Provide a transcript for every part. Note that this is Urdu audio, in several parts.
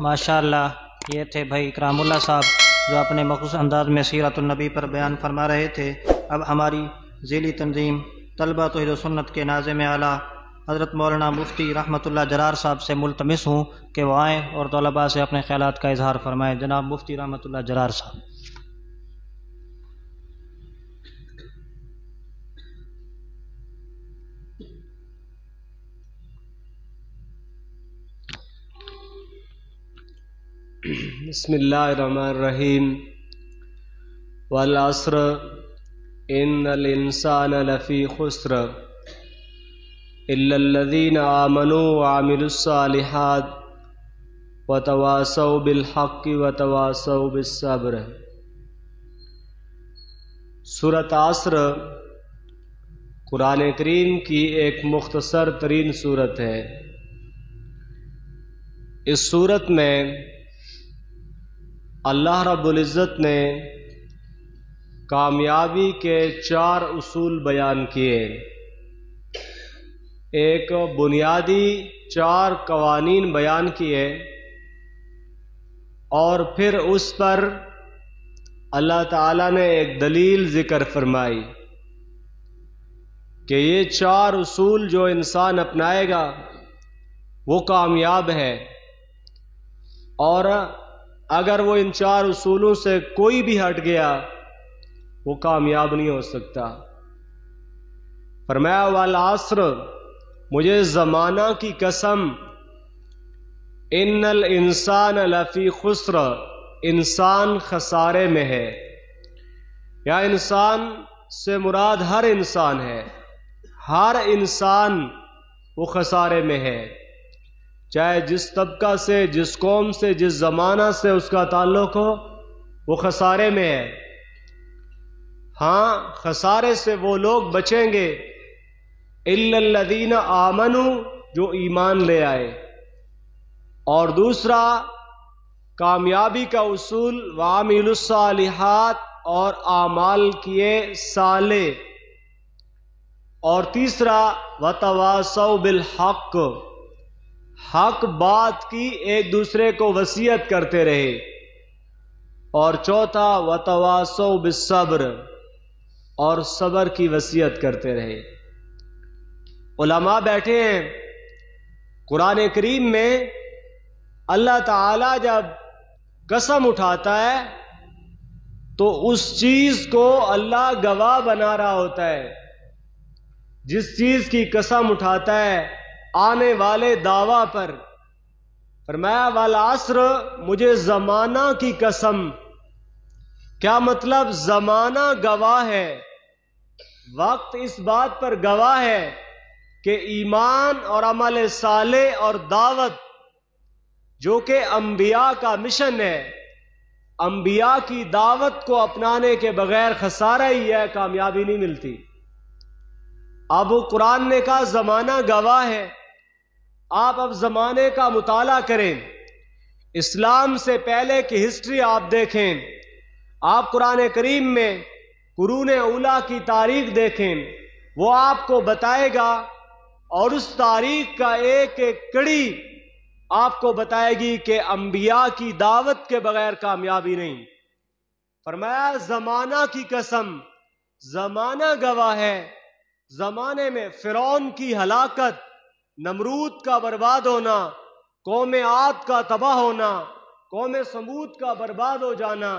ماشاءاللہ، یہ تھے بھائی اکرام اللہ صاحب جو اپنے مخصوص انداز میں سیرت النبی پر بیان فرما رہے تھے۔ اب ہماری ذیلی تنظیم طلبہ توحید و سنت کے ناظم اعلیٰ حضرت مولانا مفتی رحمۃ اللہ جرار صاحب سے ملتمس ہوں کہ وہ آئیں اور طلباء سے اپنے خیالات کا اظہار فرمائیں۔ جناب مفتی رحمۃ اللہ جرار صاحب۔ بسم اللہ الرحمن الرحیم۔ والعصر ان الانسان لفی خسر الا الذین آمنوا وعملوا الصالحات وتواصوا بالحق وتواصوا بالصبر۔ سورۃ عصر قرآن کریم کی ایک مختصر ترین سورت ہے۔ اس سورت میں اللہ رب العزت نے کامیابی کے 4 اصول بیان کیے۔ ایک بنیادی 4 قوانین بیان کیے اور پھر اس پر اللہ تعالیٰ نے ایک دلیل ذکر فرمائی کہ یہ 4 اصول جو انسان اپنائے گا وہ کامیاب ہے، اور اگر وہ ان 4 اصولوں سے کوئی بھی ہٹ گیا وہ کامیاب نہیں ہو سکتا۔ فرمایا والعصر، مجھے زمانہ کی قسم، ان الانسان لفی خسر، انسان خسارے میں ہے، یا انسان سے مراد ہر انسان ہے، ہر انسان وہ خسارے میں ہے، چاہے جس طبقہ سے، جس قوم سے، جس زمانہ سے اس کا تعلق ہو، وہ خسارے میں ہے۔ ہاں، خسارے سے وہ لوگ بچیں گے الا الذین آمنوا، جو ایمان لے آئے۔ اور دوسرا کامیابی کا اصول وعملوا الصالحات، اور اعمال کیے صالح۔ اور تیسرا وتواصوا بالحق، حق بات کی ایک دوسرے کو وصیت کرتے رہے۔ اور چوتھا وتواصوا بالصبر، اور صبر کی وصیت کرتے رہے۔ علماء بیٹھے ہیں، قرآن کریم میں اللہ تعالیٰ جب قسم اٹھاتا ہے تو اس چیز کو اللہ گواہ بنا رہا ہوتا ہے۔ جس چیز کی قسم اٹھاتا ہے آنے والے دعویٰ پر، فرمایا والعصر، مجھے زمانہ کی قسم۔ کیا مطلب؟ زمانہ گواہ ہے، وقت اس بات پر گواہ ہے کہ ایمان اور عمل صالح اور دعوت، جو کہ انبیاء کا مشن ہے، انبیاء کی دعوت کو اپنانے کے بغیر خسارہ ہی ہے، کامیابی نہیں ملتی۔ اب قرآن نے کہا زمانہ گواہ ہے۔ آپ اب زمانے کا مطالعہ کریں، اسلام سے پہلے کی ہسٹری آپ دیکھیں، آپ قرآن کریم میں قرون اولیٰ کی تاریخ دیکھیں، وہ آپ کو بتائے گا، اور اس تاریخ کا ایک ایک کڑی آپ کو بتائے گی کہ انبیاء کی دعوت کے بغیر کامیابی نہیں۔ فرمایا زمانہ کی قسم، زمانہ گواہ ہے۔ زمانے میں فرعون کی ہلاکت، نمرود کا برباد ہونا، قوم عاد کا تباہ ہونا، قوم سمود کا برباد ہو جانا،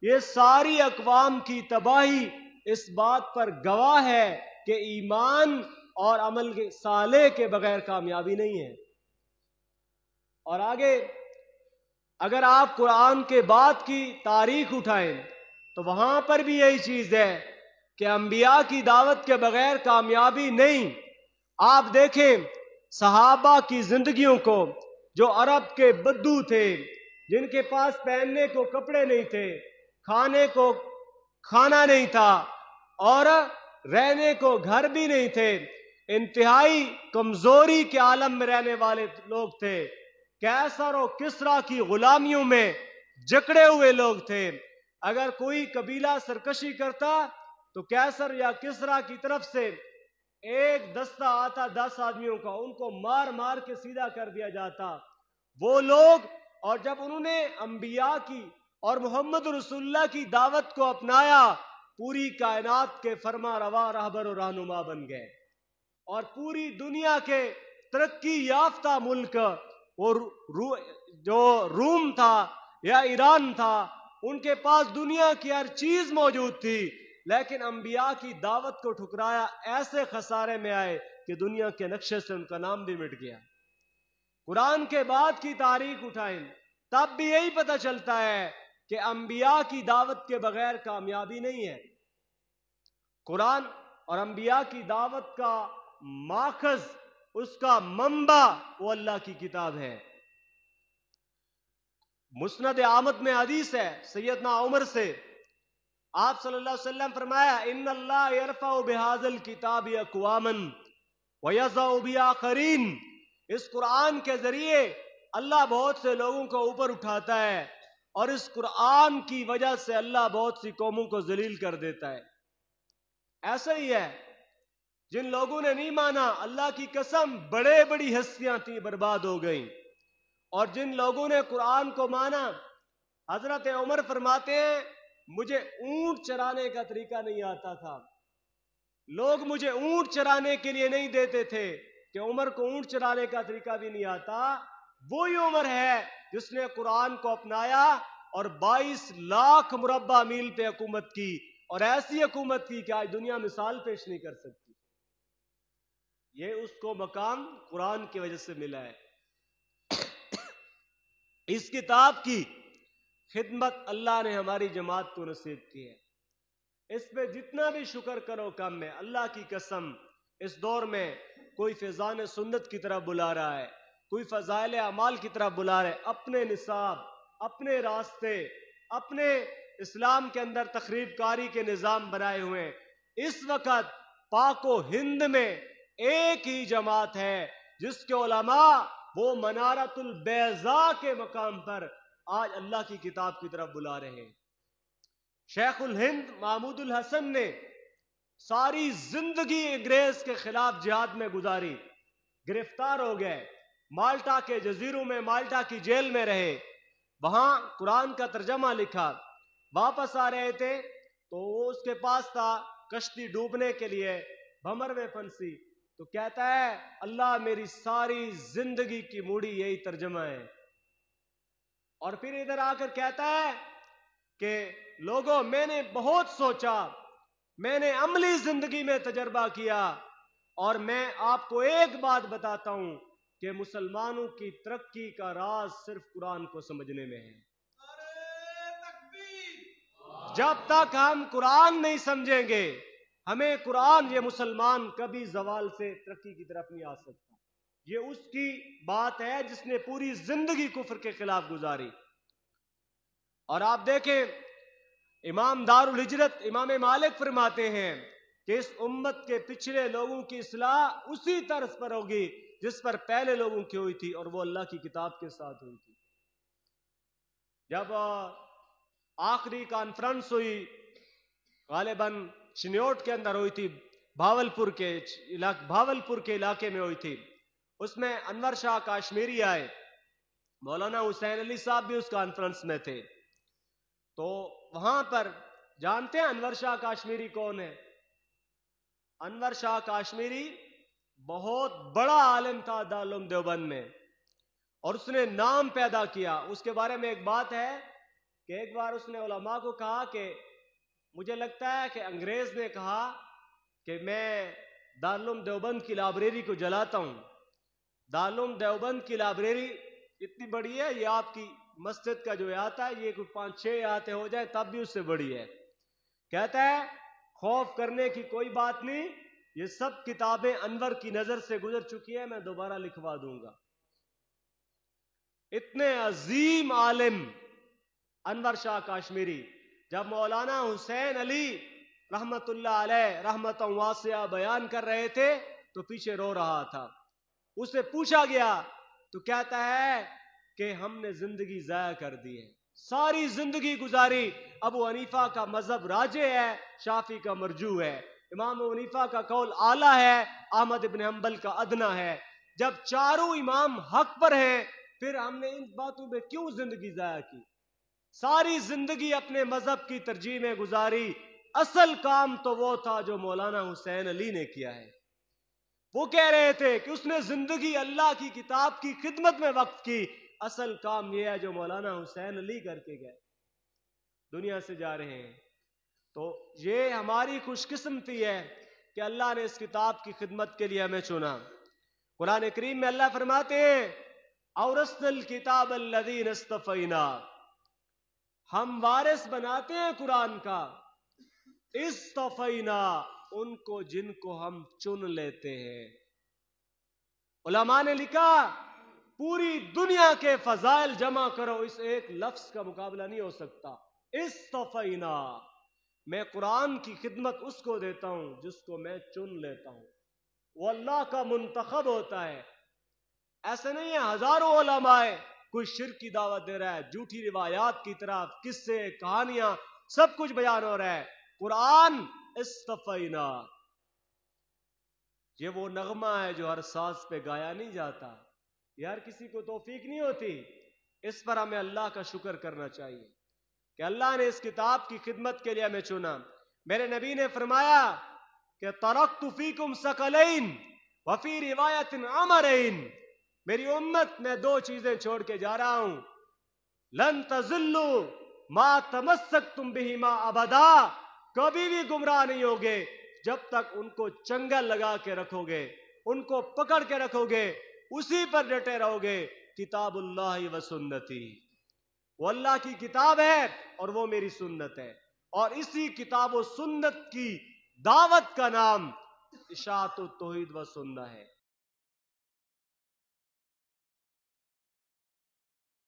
یہ ساری اقوام کی تباہی اس بات پر گواہ ہے کہ ایمان اور عمل صالح کے بغیر کامیابی نہیں ہے۔ اور آگے اگر آپ قرآن کے بعد کی تاریخ اٹھائیں تو وہاں پر بھی یہی چیز ہے کہ انبیاء کی دعوت کے بغیر کامیابی نہیں۔ آپ دیکھیں صحابہ کی زندگیوں کو، جو عرب کے بدو تھے، جن کے پاس پہننے کو کپڑے نہیں تھے، کھانے کو کھانا نہیں تھا، اور رہنے کو گھر بھی نہیں تھے، انتہائی کمزوری کے عالم میں رہنے والے لوگ تھے، کیسر و کسریٰ کی غلامیوں میں جکڑے ہوئے لوگ تھے۔ اگر کوئی قبیلہ سرکشی کرتا تو کیسر یا کسریٰ کی طرف سے ایک دستہ آتا 10 آدمیوں کا، ان کو مار مار کے سیدھا کر دیا جاتا۔ وہ لوگ اور جب انہوں نے انبیاء کی اور محمد رسول اللہ کی دعوت کو اپنایا، پوری کائنات کے فرما روا رہبر و رہنما بن گئے، اور پوری دنیا کے ترقی یافتہ ملک وہ جو روم تھا یا ایران تھا، ان کے پاس دنیا کی ہر چیز موجود تھی، لیکن انبیاء کی دعوت کو ٹھکرایا، ایسے خسارے میں آئے کہ دنیا کے نقشے سے ان کا نام بھی مٹ گیا۔ قرآن کے بعد کی تاریخ اٹھائیں تب بھی یہی پتہ چلتا ہے کہ انبیاء کی دعوت کے بغیر کامیابی نہیں ہے۔ قرآن اور انبیاء کی دعوت کا ماخذ، اس کا منبع وہ اللہ کی کتاب ہے۔ مسند احمد میں حدیث ہے سیدنا عمر سے، آپ صلی اللہ علیہ وسلم فرمایا ان اللہ یرفع بہذا الکتاب اقواما ویضع بآخرین، اس قرآن کے ذریعے اللہ بہت سے لوگوں کو اوپر اٹھاتا ہے، اور اس قرآن کی وجہ سے اللہ بہت سی قوموں کو ذلیل کر دیتا ہے۔ ایسا ہی ہے، جن لوگوں نے نہیں مانا، اللہ کی قسم بڑے بڑی ہستیاں تھیں برباد ہو گئیں، اور جن لوگوں نے قرآن کو مانا، حضرت عمر فرماتے ہیں مجھے اونٹ چرانے کا طریقہ نہیں آتا تھا، لوگ مجھے اونٹ چرانے کے لیے نہیں دیتے تھے کہ عمر کو اونٹ چرانے کا طریقہ بھی نہیں آتا۔ وہی عمر ہے جس نے قرآن کو اپنایا اور 22 لاکھ مربع میل پہ حکومت کی، اور ایسی حکومت کی کہ آج دنیا مثال پیش نہیں کر سکتی۔ یہ اس کو مقام قرآن کی وجہ سے ملا ہے۔ اس کتاب کی خدمت اللہ نے ہماری جماعت کو نصیب کی ہے، اس پہ جتنا بھی شکر کرو کم ہے۔ اللہ کی قسم اس دور میں کوئی فیضان سنت کی طرف بلا رہا ہے، کوئی فضائل اعمال کی طرف بلا رہا ہے، اپنے نصاب، اپنے راستے، اپنے اسلام کے اندر تخریب کاری کے نظام بنائے ہوئے ہیں۔ اس وقت پاک و ہند میں ایک ہی جماعت ہے جس کے علماء وہ منارۃ البیضاء کے مقام پر آج اللہ کی کتاب کی طرف بلا رہے ہیں۔ شیخ الہند محمود الحسن نے ساری زندگی انگریز کے خلاف جہاد میں گزاری، گرفتار ہو گئے، مالٹا کے جزیروں میں، مالٹا کی جیل میں رہے، وہاں قرآن کا ترجمہ لکھا۔ واپس آ رہے تھے تو وہ اس کے پاس تھا کشتی ڈوبنے کے لیے، بھمر میں پھنسی، تو کہتا ہے اللہ میری ساری زندگی کی موڑی یہی ترجمہ ہے۔ اور پھر ادھر آ کر کہتا ہے کہ لوگوں میں نے بہت سوچا، میں نے عملی زندگی میں تجربہ کیا، اور میں آپ کو ایک بات بتاتا ہوں کہ مسلمانوں کی ترقی کا راز صرف قرآن کو سمجھنے میں ہے۔ جب تک ہم قرآن نہیں سمجھیں گے، ہمیں قرآن، یہ مسلمان کبھی زوال سے ترقی کی طرف نہیں آ سکتا۔ یہ اس کی بات ہے جس نے پوری زندگی کفر کے خلاف گزاری۔ اور آپ دیکھیں امام دار الہجرت امام مالک فرماتے ہیں کہ اس امت کے پچھلے لوگوں کی اصلاح اسی طرز پر ہوگی جس پر پہلے لوگوں کی ہوئی تھی، اور وہ اللہ کی کتاب کے ساتھ ہوئی تھی۔ جب آخری کانفرنس ہوئی، غالباً چنیوٹ کے اندر ہوئی تھی، بھاولپور کے علاقے میں ہوئی تھی، اس میں انور شاہ کاشمیری آئے، مولانا حسین علی صاحب بھی اس کانفرنس میں تھے۔ تو وہاں پر جانتے ہیں انور شاہ کاشمیری کون ہے؟ انور شاہ کاشمیری بہت بڑا عالم تھا دارالعلوم دیوبند میں، اور اس نے نام پیدا کیا۔ اس کے بارے میں ایک بات ہے کہ ایک بار اس نے علماء کو کہا کہ مجھے لگتا ہے کہ انگریز نے کہا کہ میں دارالعلوم دیوبند کی لائبریری کو جلاتا ہوں۔ دارالعلوم دیوبند کی لائبریری اتنی بڑی ہے، یہ آپ کی مسجد کا جو احاطہ ہے یہ کوئی 5-6 احاطے ہو جائے تب بھی اس سے بڑی ہے۔ کہتا ہے خوف کرنے کی کوئی بات نہیں، یہ سب کتابیں انور کی نظر سے گزر چکی ہے، میں دوبارہ لکھوا دوں گا۔ اتنے عظیم عالم انور شاہ کاشمیری جب مولانا حسین علی رحمت اللہ علیہ رحمت واسعہ بیان کر رہے تھے تو پیچھے رو رہا تھا۔ اسے پوچھا گیا تو کہتا ہے کہ ہم نے زندگی ضائع کر دی ہے، ساری زندگی گزاری، ابو حنیفہ کا مذہب راجح ہے، شافعی کا مرجوح ہے، امام ابو حنیفہ کا قول اعلیٰ ہے، احمد ابن حنبل کا ادنا ہے۔ جب چاروں امام حق پر ہیں پھر ہم نے ان باتوں میں کیوں زندگی ضائع کی؟ ساری زندگی اپنے مذہب کی ترجیح میں گزاری. اصل کام تو وہ تھا جو مولانا حسین علی نے کیا ہے. وہ کہہ رہے تھے کہ اس نے زندگی اللہ کی کتاب کی خدمت میں وقف کی. اصل کام یہ ہے جو مولانا حسین علی کر کے گئے، دنیا سے جا رہے ہیں. تو یہ ہماری خوش قسمتی ہے کہ اللہ نے اس کتاب کی خدمت کے لیے ہمیں چنا. قرآن کریم میں اللہ فرماتے ہیں اورثنا الکتاب الذین اصطفینا، ہم وارث بناتے ہیں قرآن کا. اصطفینا، ان کو جن کو ہم چن لیتے ہیں. علماء نے لکھا پوری دنیا کے فضائل جمع کرو، اس ایک لفظ کا مقابلہ نہیں ہو سکتا. اصطفینا، میں قرآن کی خدمت اس کو دیتا ہوں جس کو میں چن لیتا ہوں. وہ اللہ کا منتخب ہوتا ہے. ایسے نہیں ہے ہزاروں علماء کوئی شرک کی دعوت دے رہا ہے، جھوٹی روایات کی طرف قصے کہانیاں سب کچھ بیان ہو رہا ہے. قرآن اصطفینا، یہ وہ نغمہ ہے جو ہر ساز پہ گایا نہیں جاتا، یہ ہر کسی کو توفیق نہیں ہوتی. اس پر ہمیں اللہ کا شکر کرنا چاہیے کہ اللہ نے اس کتاب کی خدمت کے لیے ہمیں چنا. میرے نبی نے فرمایا کہ ترکت فیکم ثقلین وفی روایت امرین، میری امت میں دو چیزیں چھوڑ کے جا رہا ہوں. لن تضلوا ما تمسکتم بہما ابدا، کبھی بھی گمراہ نہیں ہوگے جب تک ان کو چنگل لگا کے رکھو گے، ان کو پکڑ کے رکھو گے، اسی پر ڈٹے رہو گے. کتاب اللہ و سنتی، وہ اللہ کی کتاب ہے اور وہ میری سنت ہے. اور اسی کتاب و سنت کی دعوت کا نام اشاعت التوحید و سنہ ہے.